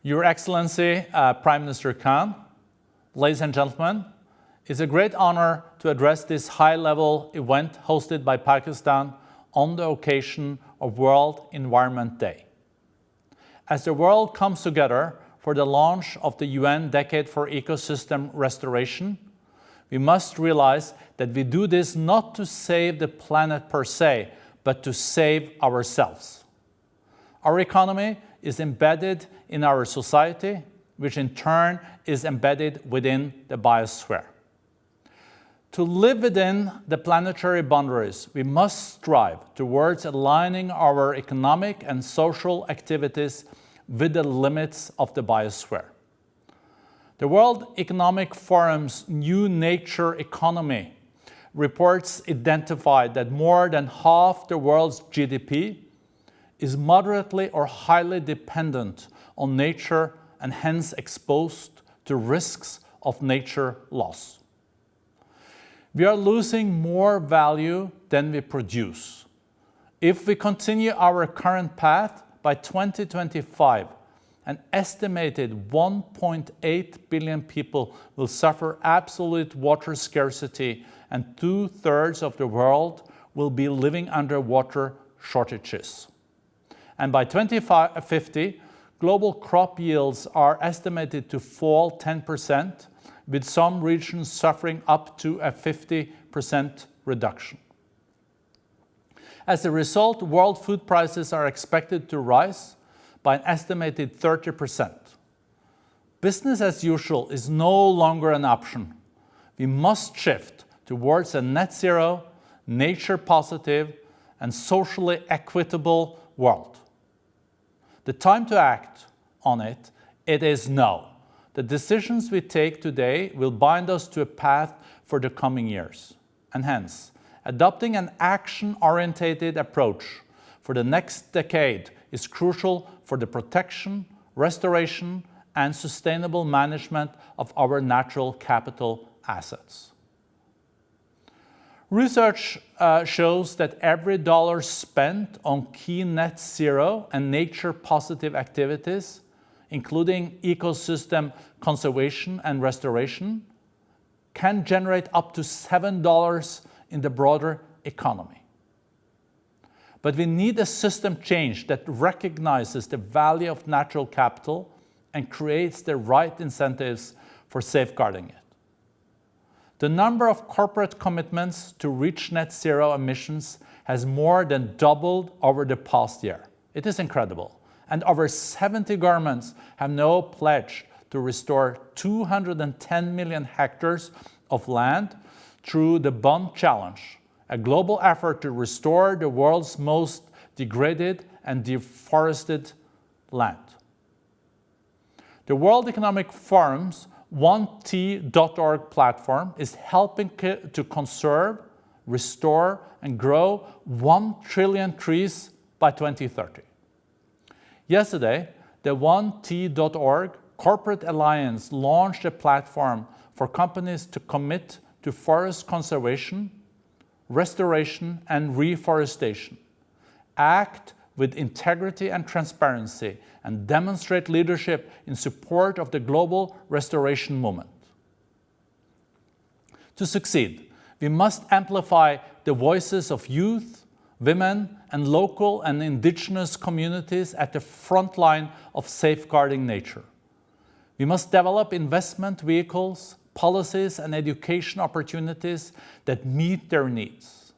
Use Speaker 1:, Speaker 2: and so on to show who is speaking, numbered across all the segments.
Speaker 1: Your Excellency, Prime Minister Khan, ladies and gentlemen, it's a great honor to address this high-level event hosted by Pakistan on the occasion of World Environment Day. As the world comes together for the launch of the UN Decade for Ecosystem Restoration, we must realize that we do this not to save the planet per se, but to save ourselves. Our economy is embedded in our society, which in turn is embedded within the biosphere. To live within the planetary boundaries, we must strive towards aligning our economic and social activities with the limits of the biosphere. The World Economic Forum's New Nature Economy reports identified that more than half the world's GDP is moderately or highly dependent on nature and hence exposed to risks of nature loss. We are losing more value than we produce. If we continue our current path, by 2025, an estimated 1.8 billion people will suffer absolute water scarcity and 2/3 of the world will be living under water shortages. And by 2050, global crop yields are estimated to fall 10%, with some regions suffering up to a 50% reduction. As a result, world food prices are expected to rise by an estimated 30%. Business as usual is no longer an option. We must shift towards a net zero, nature positive, and socially equitable world. The time to act on it is now. The decisions we take today will bind us to a path for the coming years. And hence, adopting an action-oriented approach for the next decade is crucial for the protection, restoration, and sustainable management of our natural capital assets. Research shows that every dollar spent on key net zero and nature-positive activities, including ecosystem conservation and restoration, can generate up to $7 in the broader economy. But we need a system change that recognizes the value of natural capital and creates the right incentives for safeguarding it. The number of corporate commitments to reach net zero emissions has more than doubled over the past year. It is incredible. And over 70 governments have now pledged to restore 210 million hectares of land through the Bond Challenge, a global effort to restore the world's most degraded and deforested land. The World Economic Forum's 1T.org platform is helping to conserve, restore, and grow 1 trillion trees by 2030. Yesterday, the 1T.org Corporate Alliance launched a platform for companies to commit to forest conservation, restoration, and reforestation, act with integrity and transparency, and demonstrate leadership in support of the global restoration movement. To succeed, we must amplify the voices of youth, women, and local and indigenous communities at the front line of safeguarding nature. We must develop investment vehicles, policies, and education opportunities that meet their needs.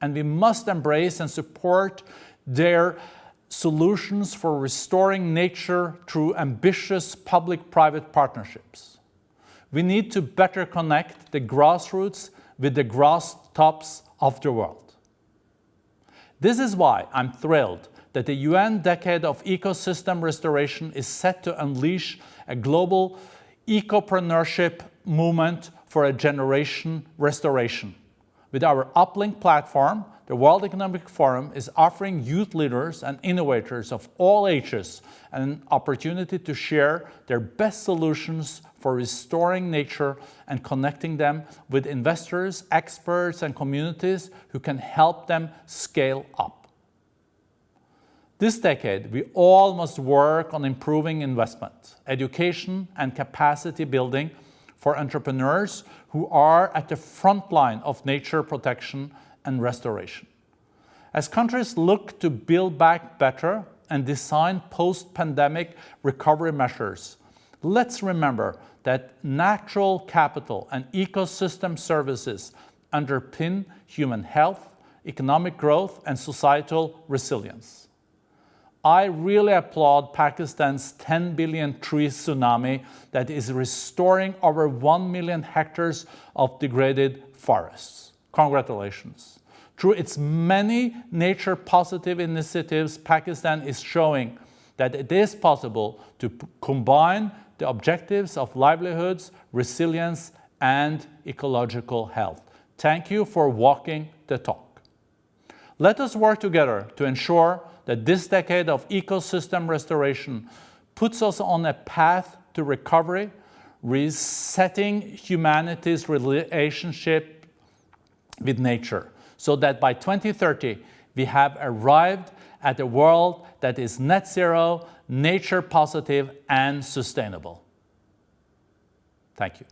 Speaker 1: And we must embrace and support their solutions for restoring nature through ambitious public-private partnerships. We need to better connect the grassroots with the grass tops of the world. This is why I'm thrilled that the UN Decade of Ecosystem Restoration is set to unleash a global ecopreneurship movement for a generation restoration. With our Uplink platform, the World Economic Forum is offering youth leaders and innovators of all ages an opportunity to share their best solutions for restoring nature and connecting them with investors, experts, and communities who can help them scale up. This decade, we all must work on improving investment, education, and capacity building for entrepreneurs who are at the front line of nature protection and restoration. As countries look to build back better and design post-pandemic recovery measures, let's remember that natural capital and ecosystem services underpin human health, economic growth, and societal resilience. I really applaud Pakistan's 10 billion tree tsunami that is restoring over 1 million hectares of degraded forests. Congratulations. Through its many nature-positive initiatives, Pakistan is showing that it is possible to combine the objectives of livelihoods, resilience, and ecological health. Thank you for walking the talk. Let us work together to ensure that this decade of ecosystem restoration puts us on a path to recovery, resetting humanity's relationship with nature, so that by 2030 we have arrived at a world that is net zero, nature positive, and sustainable. Thank you.